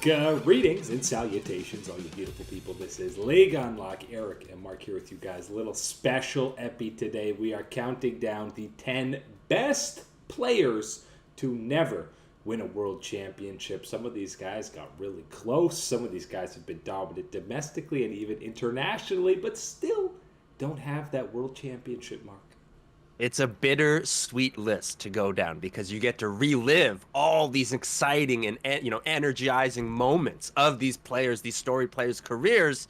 Greetings and salutations, all you beautiful people. This is League Unlock. Eric and Mark here with you guys. A little special epi today. We are counting down the 10 best players to never win a world championship. Some of these guys got really close. Some of these guys have been dominant domestically and even internationally, but still don't have that world championship mark. It's a bittersweet list to go down because you get to relive all these exciting and energizing moments of these players, these story players' careers.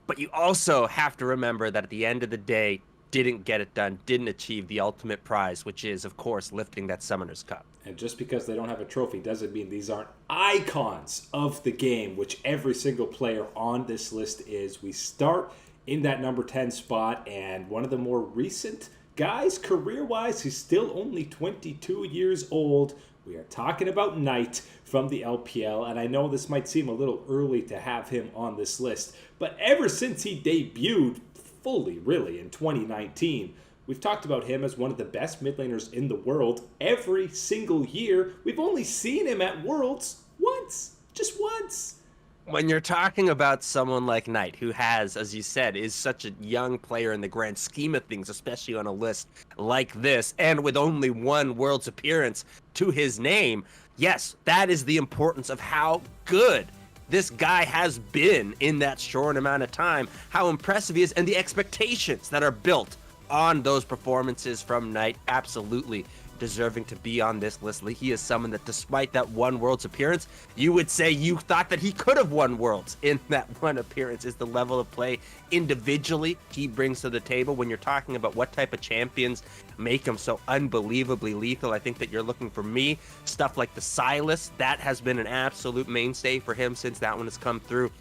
But you also have to remember that at the end of the day, didn't get it done, didn't achieve the ultimate prize, which is, of course, lifting that Summoner's Cup. And just because they don't have a trophy doesn't mean these aren't icons of the game, which every single player on this list is. We start in that number 10 spot, and one of the more recent guys, career-wise, he's still only 22 years old. We are talking about Knight from the LPL, and I know this might seem a little early to have him on this list, but ever since he debuted fully, really, in 2019, we've talked about him as one of the best mid laners in the world every single year. We've only seen him at Worlds once, just once. When you're talking about someone like Knight, who has, as you said, is such a young player in the grand scheme of things, especially on a list like this, and with only one World's appearance to his name, yes, that is the importance of how good this guy has been in that short amount of time, how impressive he is, and the expectations that are built on those performances from Knight. Absolutely deserving to be on this list. He is someone that, despite that one World's appearance, you would say you thought that he could have won Worlds in that one appearance. Is the level of play individually he brings to the table. When you're talking about what type of champions make him so unbelievably lethal, I think that you're looking for me, stuff like the Silas, that has been an absolute mainstay for him since that one has come through.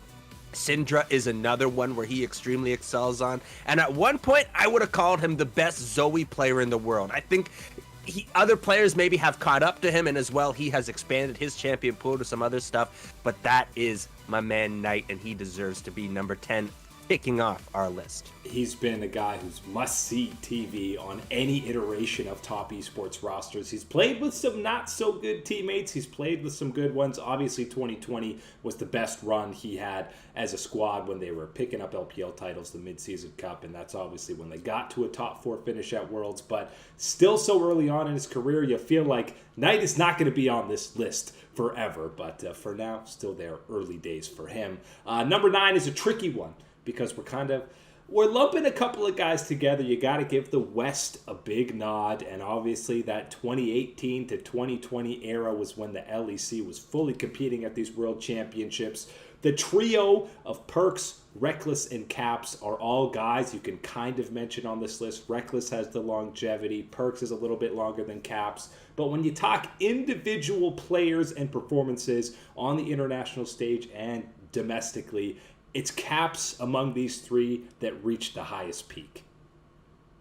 Syndra is another one where he extremely excels on, and at one point I would have called him the best Zoe player in the world. I think other players maybe have caught up to him, and as well he has expanded his champion pool to some other stuff, but that is my man Knight, and he deserves to be number 10 kicking off our list. He's been a guy who's must-see TV on any iteration of top esports rosters. He's played with some not-so-good teammates. He's played with some good ones. Obviously, 2020 was the best run he had as a squad when they were picking up LPL titles, the Mid-Season Cup, and that's obviously when they got to a top 4 finish at Worlds. But still so early on in his career, you feel like Knight is not going to be on this list forever. But for now, still there, early days for him. Number 9 is a tricky one, because we're lumping a couple of guys together. You got to give the West a big nod, and obviously that 2018 to 2020 era was when the LEC was fully competing at these world championships. The trio of Perks, Reckless, and Caps are all guys you can kind of mention on this list. Reckless has the longevity, Perks is a little bit longer than Caps, but when you talk individual players and performances on the international stage and domestically, it's Caps among these three that reached the highest peak.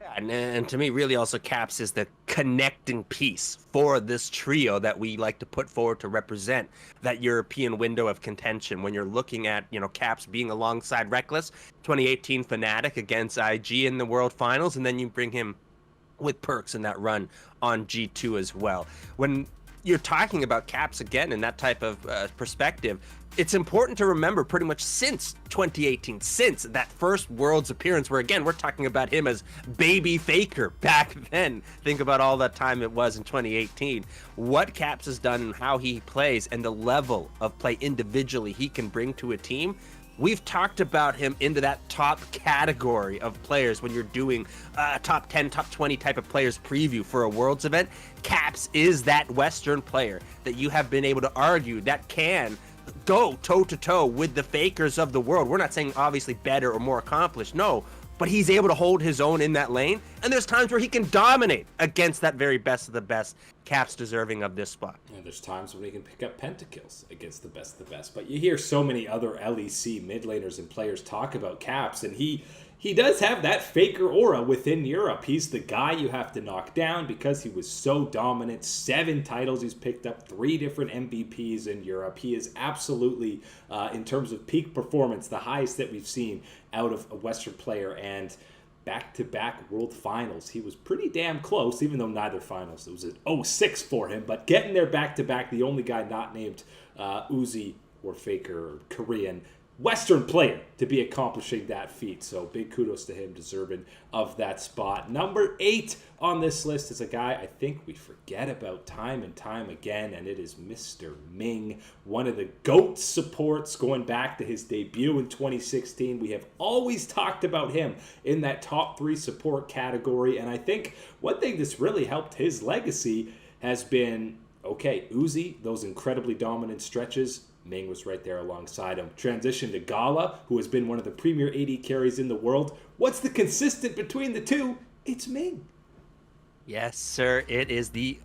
Yeah, and to me, really also Caps is the connecting piece for this trio that we like to put forward to represent that European window of contention. When you're looking at, Caps being alongside Reckless, 2018 Fnatic against IG in the World Finals, and then you bring him with Perks in that run on G2 as well. When you're talking about Caps again in that type of perspective, it's important to remember pretty much since 2018, since that first World's appearance, where again, we're talking about him as baby Faker back then. Think about all that time it was in 2018. What Caps has done and how he plays and the level of play individually he can bring to a team. We've talked about him into that top category of players when you're doing a top 10, top 20 type of players preview for a Worlds event. Caps is that Western player that you have been able to argue that can go toe-to-toe with the Fakers of the world. We're not saying obviously better or more accomplished, no, but he's able to hold his own in that lane, and there's times where he can dominate against that very best of the best. Caps deserving of this spot. And there's times when he can pick up pentakills against the best of the best, but you hear so many other LEC mid laners and players talk about Caps, and he does have that Faker aura within Europe. He's the guy you have to knock down because he was so dominant. 7 titles he's picked up, 3 different MVPs in Europe. He is absolutely, in terms of peak performance, the highest that we've seen out of a Western player, and back-to-back World Finals. He was pretty damn close, even though neither finals. It was an 0-6 for him, but getting there back-to-back, the only guy not named Uzi or Faker or Korean Western player to be accomplishing that feat. So big kudos to him, deserving of that spot. Number 8 on this list is a guy I think we forget about time and time again, and it is Mr. Ming, one of the GOAT supports going back to his debut in 2016. We have always talked about him in that top 3 support category, and I think one thing that's really helped his legacy has been, okay, Uzi, those incredibly dominant stretches, Ming was right there alongside him. Transition to Gala, who has been one of the premier AD carries in the world. What's the consistent between the two? It's Ming. Yes, sir. It is the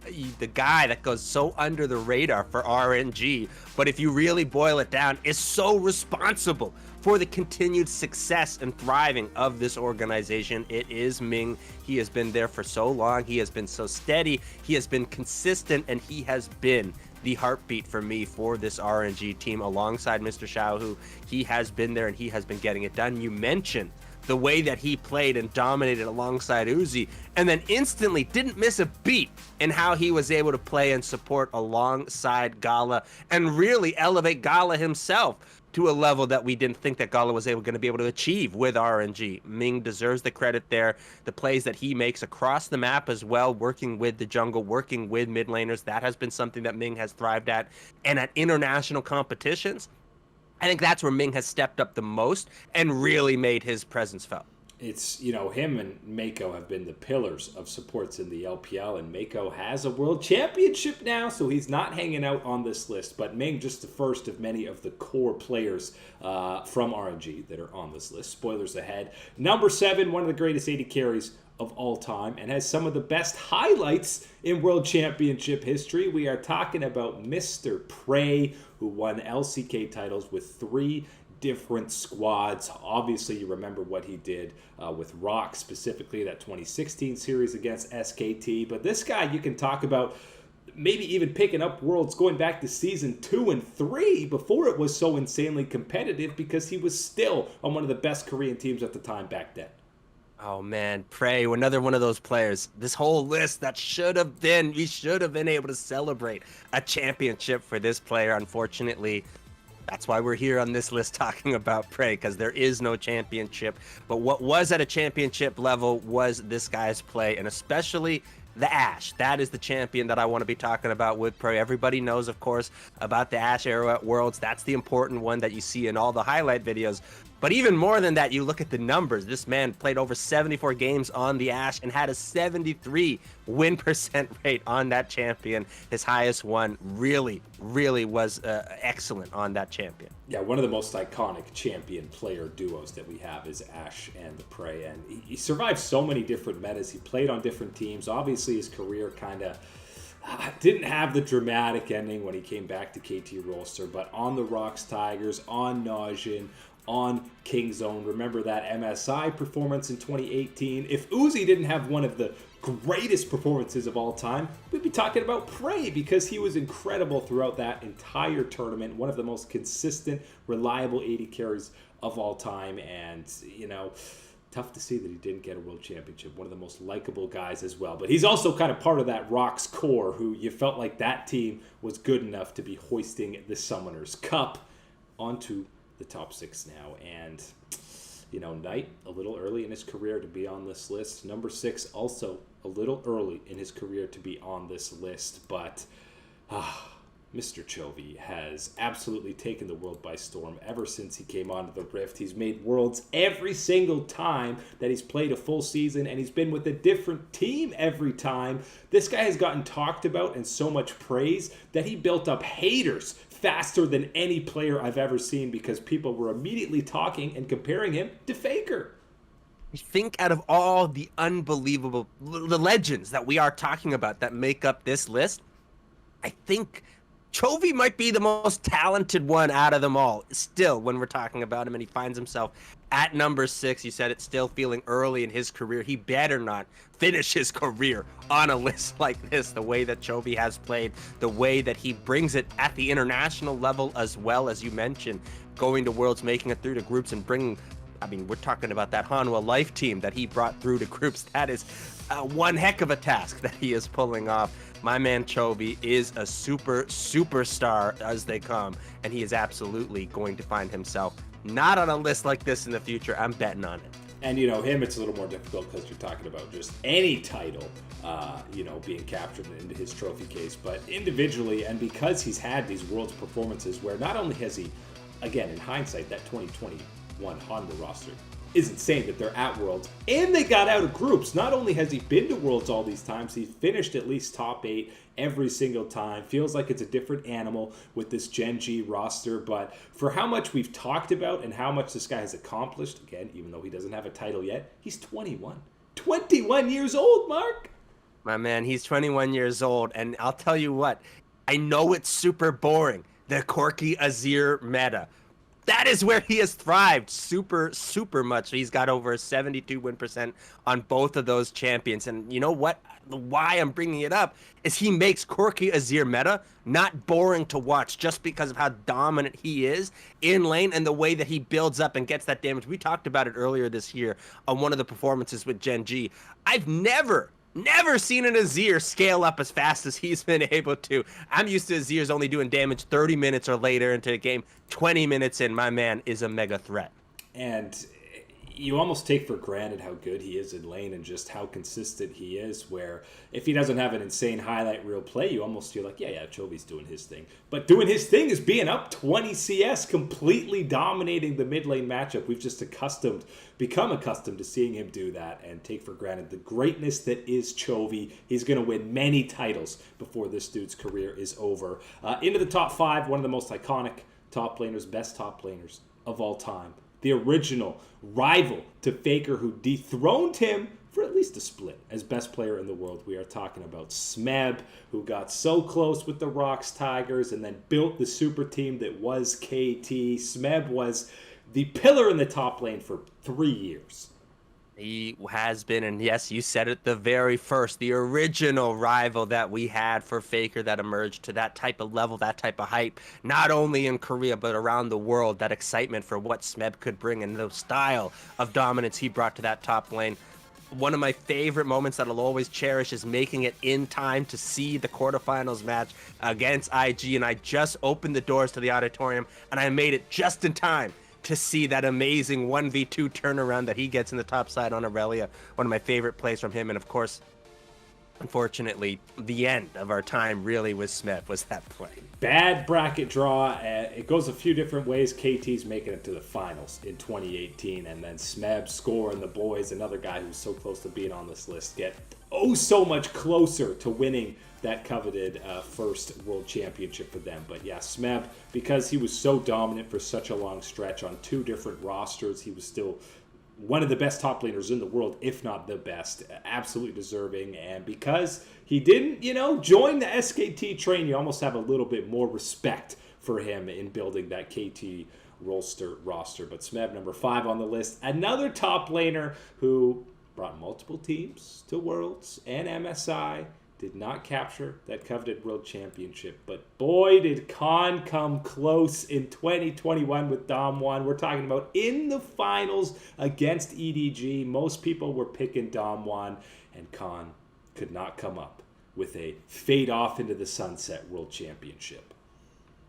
guy that goes so under the radar for RNG, but if you really boil it down, is so responsible for the continued success and thriving of this organization. It is Ming. He has been there for so long. He has been so steady. He has been consistent, and he has been the heartbeat for me for this RNG team alongside Mr. Shao, who he has been there and he has been getting it done. You mentioned the way that he played and dominated alongside Uzi, and then instantly didn't miss a beat in how he was able to play and support alongside Gala and really elevate Gala himself to a level that we didn't think that Gala was going to be able to achieve with RNG. Ming deserves the credit there. The plays that he makes across the map as well, working with the jungle, working with mid laners, that has been something that Ming has thrived at. And at international competitions, I think that's where Ming has stepped up the most and really made his presence felt. It's, him and Mako have been the pillars of supports in the LPL, and Mako has a world championship now, so he's not hanging out on this list. But Ming, just the first of many of the core players from RNG that are on this list. Spoilers ahead. Number 7, one of the greatest AD carries of all time, and has some of the best highlights in World Championship history. We are talking about Mr. Prey, who won LCK titles with 3 different squads. Obviously, you remember what he did with Rock, specifically that 2016 series against SKT. But this guy, you can talk about maybe even picking up worlds going back to season 2 and 3 before it was so insanely competitive, because he was still on one of the best Korean teams at the time back then. Oh man, Prey, another one of those players. This whole list that we should have been able to celebrate a championship for this player. Unfortunately, that's why we're here on this list talking about Prey, because there is no championship. But what was at a championship level was this guy's play, and especially the Ashe. That is the champion that I want to be talking about with Prey. Everybody knows, of course, about the Ashe era at Worlds. That's the important one that you see in all the highlight videos. But even more than that, you look at the numbers. This man played over 74 games on the Ashe and had a 73 win percent rate on that champion. His highest one really was excellent on that champion. Yeah, one of the most iconic champion player duos that we have is Ashe and the Prey. And he survived so many different metas. He played on different teams. Obviously, his career kind of didn't have the dramatic ending when he came back to KT Rolster, but on the Rocks Tigers, on Najin, on Kingzone. Remember that MSI performance in 2018. If Uzi didn't have one of the greatest performances of all time, we'd be talking about Prey, because he was incredible throughout that entire tournament. One of the most consistent, reliable AD carries of all time. And, tough to see that he didn't get a world championship. One of the most likable guys as well. But he's also kind of part of that Rocks core, who you felt like that team was good enough to be hoisting the Summoners Cup onto the top 6 now. And Knight, a little early in his career to be on this list. Number 6, also a little early in his career to be on this list. But Mr. Chovy has absolutely taken the world by storm ever since he came onto the Rift. He's made worlds every single time that he's played a full season, and he's been with a different team every time. This guy has gotten talked about and so much praise that he built up haters faster than any player I've ever seen, because people were immediately talking and comparing him to Faker. Think out of all the unbelievable legends that we are talking about that make up this list, I think Chovy might be the most talented one out of them all. Still, when we're talking about him, and he finds himself at number 6, you said it's still feeling early in his career. He better not finish his career on a list like this. The way that Chovy has played, the way that he brings it at the international level as well, as you mentioned, going to Worlds, making it through to groups, and bringing, we're talking about that Hanwha Life team that he brought through to groups. That is one heck of a task that he is pulling off. My man Chovy is a superstar as they come, and he is absolutely going to find himself not on a list like this in the future. I'm betting on it. And, him, it's a little more difficult because you're talking about just any title, being captured into his trophy case. But individually, and because he's had these Worlds performances where not only has he, again, in hindsight, that 2021 Honda roster is insane that they're at Worlds, and they got out of groups. Not only has he been to Worlds all these times, he's finished at least top 8 every single time. Feels like it's a different animal with this Gen G roster, but for how much we've talked about and how much this guy has accomplished, again, even though he doesn't have a title yet, he's 21. 21 years old, Mark! My man, he's 21 years old, and I'll tell you what, I know it's super boring, the Corki Azir meta. That is where he has thrived super much. He's got over a 72 win percent on both of those champions. And you know what? Why I'm bringing it up is he makes Corki Azir meta not boring to watch just because of how dominant he is in lane and the way that he builds up and gets that damage. We talked about it earlier this year on one of the performances with Gen G. I've never seen an Azir scale up as fast as he's been able to. I'm used to Azir's only doing damage 30 minutes or later into a game. 20 minutes in, my man is a mega threat. And you almost take for granted how good he is in lane and just how consistent he is, where if he doesn't have an insane highlight reel play, you almost feel like, yeah, Chovy's doing his thing. But doing his thing is being up 20 CS, completely dominating the mid lane matchup. We've just become accustomed to seeing him do that and take for granted the greatness that is Chovy. He's going to win many titles before this dude's career is over. Into the top 5, one of the most iconic top laners, best top laners of all time. The original rival to Faker, who dethroned him for at least a split as best player in the world. We are talking about Smeb, who got so close with the Rocks Tigers and then built the super team that was KT. Smeb was the pillar in the top lane for 3 years. He has been, and yes, you said it, the very first, the original rival that we had for Faker that emerged to that type of level, that type of hype, not only in Korea, but around the world, that excitement for what Smeb could bring and the style of dominance he brought to that top lane. One of my favorite moments that I'll always cherish is making it in time to see the quarterfinals match against IG, and I just opened the doors to the auditorium, and I made it just in time to see that amazing 1v2 turnaround that he gets in the top side on Aurelia. One of my favorite plays from him. And of course, unfortunately, the end of our time really with Smith was that play. Bad bracket draw. It goes a few different ways. KT's making it to the finals in 2018. And then Smeb scoring the boys, another guy who's so close to being on this list, get so much closer to winning that coveted first world championship for them. But yeah, Smeb, because he was so dominant for such a long stretch on 2 different rosters, he was still one of the best top laners in the world, if not the best. Absolutely deserving. And because he didn't, join the SKT train, you almost have a little bit more respect for him in building that KT roster. But Smeb, number 5 on the list, another top laner who brought multiple teams to Worlds and MSI, did not capture that coveted world championship. But boy, did Khan come close in 2021 with Dom1. We're talking about in the finals against EDG. Most people were picking Dom1, and Khan could not come up with a fade off into the sunset world championship.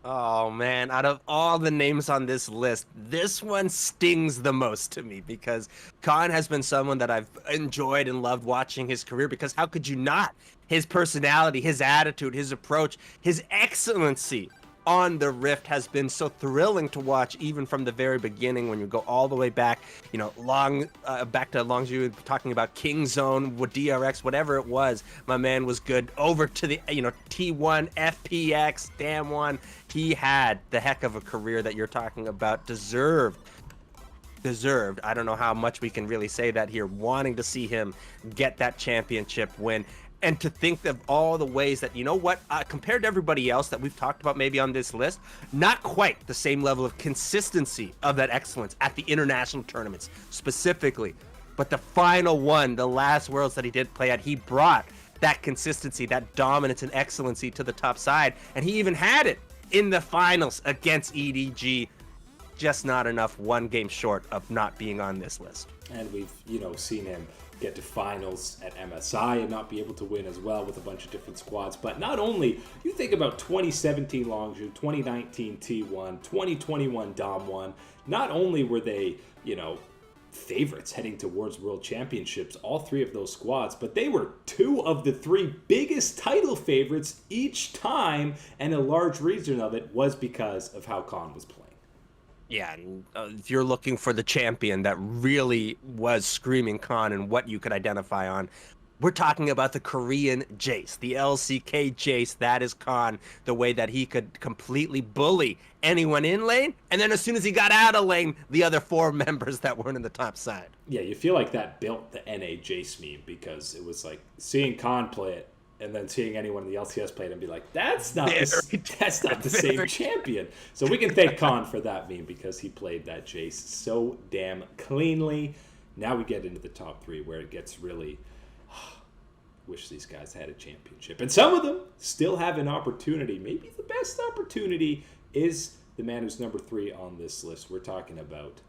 Oh man, out of all the names on this list, this one stings the most to me because Khan has been someone that I've enjoyed and loved watching his career, because how could you not? His personality, his attitude, his approach, his excellency on the Rift has been so thrilling to watch, even from the very beginning. When you go all the way back, back to Longzhu, talking about King Zone, with DRX, whatever it was, my man was good. Over to the T1, FPX, damn one, he had the heck of a career that you're talking about. Deserved. I don't know how much we can really say that here. Wanting to see him get that championship win. And to think of all the ways that, compared to everybody else that we've talked about maybe on this list, not quite the same level of consistency of that excellence at the international tournaments specifically. But the final one, the last Worlds that he did play at, he brought that consistency, that dominance and excellency to the top side. And he even had it in the finals against EDG. Just not enough, one game short of not being on this list. And we've, seen him get to finals at MSI and not be able to win as well with a bunch of different squads. But not only, you think about 2017 Longzhu, 2019 T1, 2021 Dom1, not only were they, favorites heading towards World Championships, all three of those squads, but they were two of the three biggest title favorites each time, and a large reason of it was because of how Khan was playing. Yeah, and if you're looking for the champion that really was screaming Khan and what you could identify on, we're talking about the Korean Jace, the LCK Jace. That is Khan, the way that he could completely bully anyone in lane, and then as soon as he got out of lane, the other four members that weren't in the top side. Yeah, you feel like that built the NA Jace meme, because it was like seeing Khan play it and then seeing anyone in the LCS play it and be like, that's not the same champion. So we can thank Khan for that meme, because he played that Jace so damn cleanly. Now we get into the top three, where it gets really... wish these guys had a championship. And some of them still have an opportunity. Maybe the best opportunity is the man who's number 3 on this list. We're talking about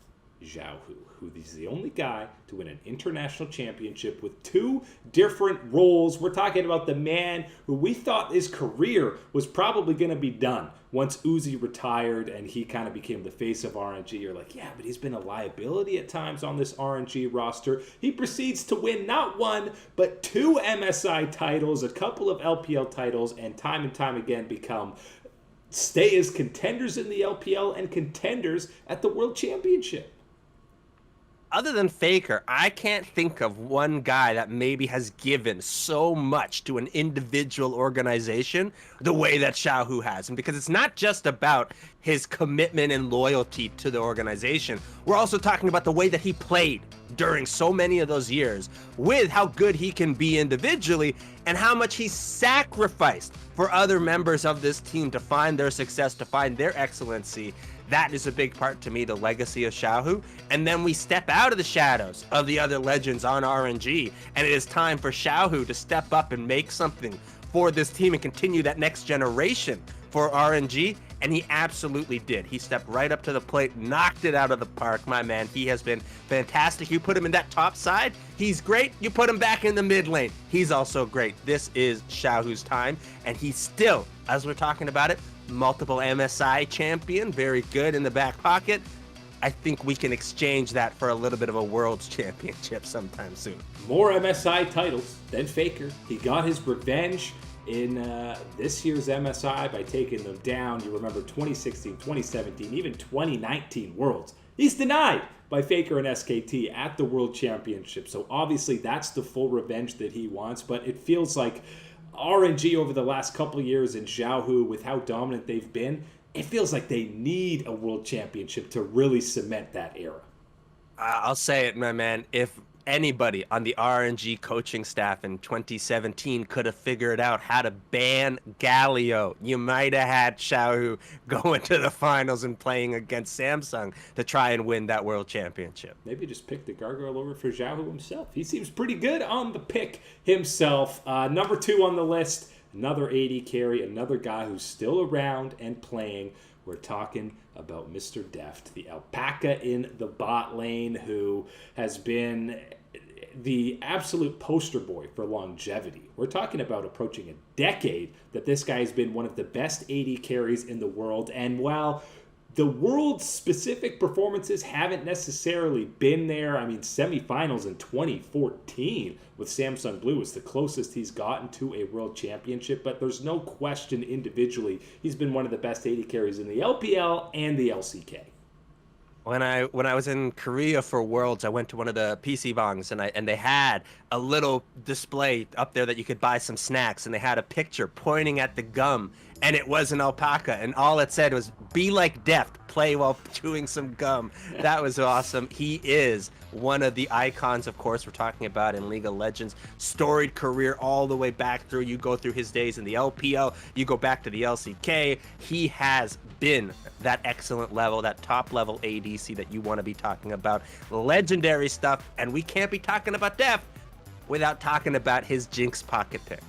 Xiaohu, who is the only guy to win an international championship with 2 different roles. We're talking about the man who we thought his career was probably going to be done once Uzi retired and he kind of became the face of RNG. You're like, yeah, but he's been a liability at times on this RNG roster. He proceeds to win not 1, but 2 MSI titles, a couple of LPL titles, and time again stay as contenders in the LPL and contenders at the World Championship. Other than Faker, I can't think of one guy that maybe has given so much to an individual organization the way that Xiaohu has. And because it's not just about his commitment and loyalty to the organization, we're also talking about the way that he played during so many of those years, with how good he can be individually and how much he sacrificed for other members of this team to find their success, to find their excellency. That is a big part to me, the legacy of Xiaohu. And then we step out of the shadows of the other legends on RNG, and it is time for Xiaohu to step up and make something for this team and continue that next generation for RNG. And he absolutely did. He stepped right up to the plate, knocked it out of the park, my man. He has been fantastic. You put him in that top side, he's great. You put him back in the mid lane, he's also great. This is Xiaohu's time, and he's still, as we're talking about it, multiple MSI champion, very good in the back pocket. I think we can exchange that for a little bit of a World's Championship sometime soon. More MSI titles than Faker. He got his revenge in this year's MSI by taking them down. You remember 2016, 2017, even 2019 Worlds. He's denied by Faker and SKT at the World Championship. So obviously that's the full revenge that he wants, but it feels like RNG over the last couple of years in Xiaohu, with how dominant they've been, it feels like they need a World Championship to really cement that era. I'll say it, my man. If anybody on the RNG coaching staff in 2017 could have figured out how to ban Galio, you might have had Xiaohu going to the finals and playing against Samsung to try and win that World Championship. Maybe just pick the gargoyle over for Xiaohu himself. He seems pretty good on the pick himself. Number 2 on the list, another AD carry, another guy who's still around and playing. We're talking about Mr. Deft, the alpaca in the bot lane, who has been the absolute poster boy for longevity. We're talking about approaching a decade that this guy has been one of the best AD carries in the world. And while the world's specific performances haven't necessarily been there, I mean, semifinals in 2014 with Samsung Blue is the closest he's gotten to a world championship, but there's no question individually he's been one of the best AD carries in the LPL and the LCK. When I was in Korea for Worlds, I went to one of the PC bongs, and they had a little display up there that you could buy some snacks, and they had a picture pointing at the gum, and it was an alpaca, and all it said was, "Be like Deft, play while chewing some gum." That was awesome. He is one of the icons, of course, we're talking about in League of Legends. Storied career all the way back through. You go through his days in the LPL, you go back to the LCK. He has been that excellent level, that top level ADC that you want to be talking about. Legendary stuff, and we can't be talking about Deft without talking about his Jinx pocket pick.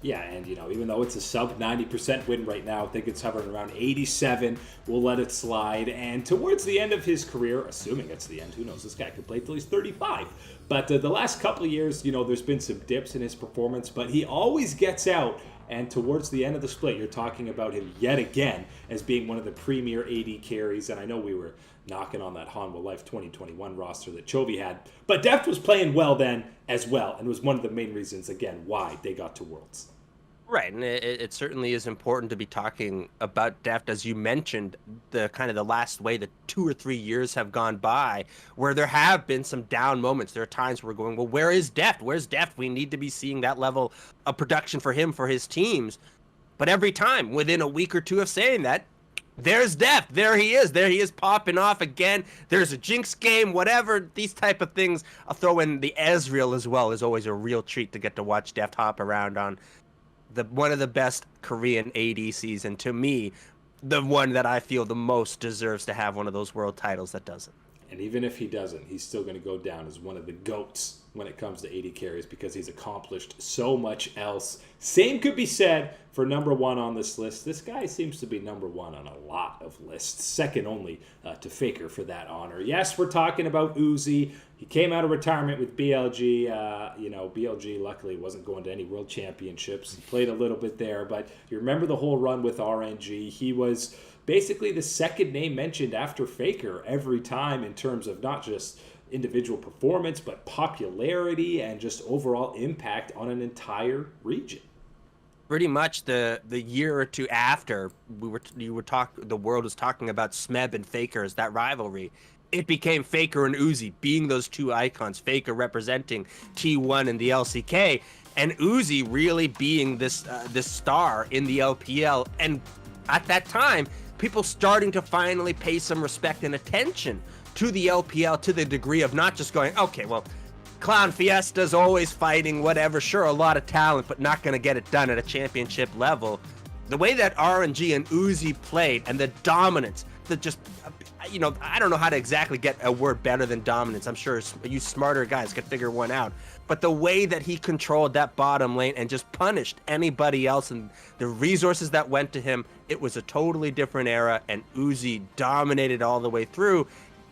Yeah, and even though it's a sub 90% win right now, I think it's hovering around 87. We'll let it slide. And towards the end of his career, assuming it's the end, who knows? This guy could play till he's 35. But the last couple of years, there's been some dips in his performance, but he always gets out. And towards the end of the split, you're talking about him yet again as being one of the premier AD carries. And I know we were knocking on that Hanwha Life 2021 roster that Chovy had. But Deft was playing well then as well, and was one of the main reasons, again, why they got to Worlds. Right, and it certainly is important to be talking about Deft, as you mentioned, the last way that 2 or 3 years have gone by, where there have been some down moments. There are times where we're going, well, where is Deft? Where's Deft? We need to be seeing that level of production for him, for his teams. But every time, within a week or two of saying that, there's Deft. There he is. There he is popping off again. There's a Jinx game, whatever, these type of things. I'll throw in the Ezreal as well. Is always a real treat to get to watch Deft hop around on. One of the best Korean AD season, to me, the one that I feel the most deserves to have one of those world titles that doesn't. And even if he doesn't, he's still going to go down as one of the GOATs when it comes to AD carries because he's accomplished so much else. Same could be said for number one on this list. This guy seems to be number one on a lot of lists, second only to Faker for that honor. Yes, we're talking about Uzi. He came out of retirement with BLG. BLG luckily wasn't going to any world championships. He played a little bit there, but you remember the whole run with RNG. He was basically the second name mentioned after Faker every time in terms of not just individual performance, but popularity and just overall impact on an entire region. Pretty much the year or two after the world was talking about Smeb and Faker as that rivalry. It became Faker and Uzi being those two icons. Faker representing T1 and the LCK, and Uzi really being this star in the LPL. And at that time, people starting to finally pay some respect and attention to the LPL to the degree of not just going, okay, well, Clown Fiesta's always fighting, whatever, sure, a lot of talent, but not going to get it done at a championship level. The way that RNG and Uzi played and the dominance, that just, I don't know how to exactly get a word better than dominance. I'm sure you smarter guys could figure one out. But the way that he controlled that bottom lane and just punished anybody else and the resources that went to him, it was a totally different era, and Uzi dominated all the way through.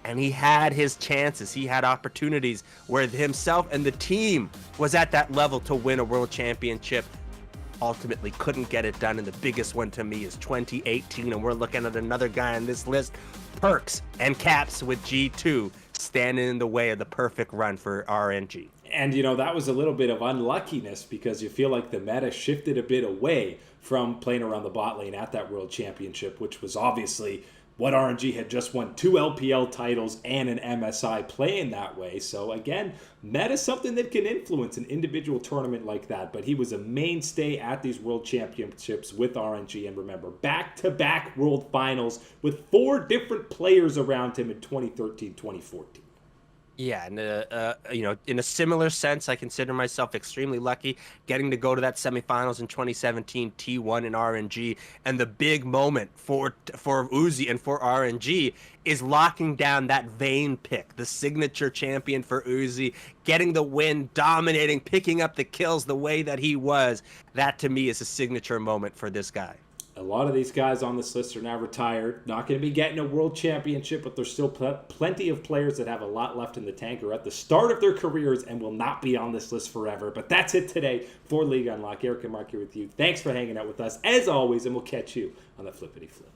And he had his chances. He had opportunities where himself and the team was at that level to win a world championship. Ultimately couldn't get it done. And the biggest one to me is 2018. And we're looking at another guy on this list, Perks and Caps with G2, standing in the way of the perfect run for RNG. And, that was a little bit of unluckiness because you feel like the meta shifted a bit away from playing around the bot lane at that world championship, which was obviously what RNG had just won 2 LPL titles and an MSI playing that way. So again, meta is something that can influence an individual tournament like that. But he was a mainstay at these world championships with RNG. And remember, back-to-back world finals with 4 different players around him in 2013, 2014. Yeah, and in a similar sense, I consider myself extremely lucky getting to go to that semifinals in 2017, T1 and RNG. And the big moment for Uzi and for RNG is locking down that Vayne pick, the signature champion for Uzi, getting the win, dominating, picking up the kills the way that he was. That to me is a signature moment for this guy. A lot of these guys on this list are now retired, not going to be getting a world championship, but there's still plenty of players that have a lot left in the tank or at the start of their careers and will not be on this list forever. But that's it today for League Unlock. Eric and Mark here with you. Thanks for hanging out with us, as always, and we'll catch you on the flippity flip.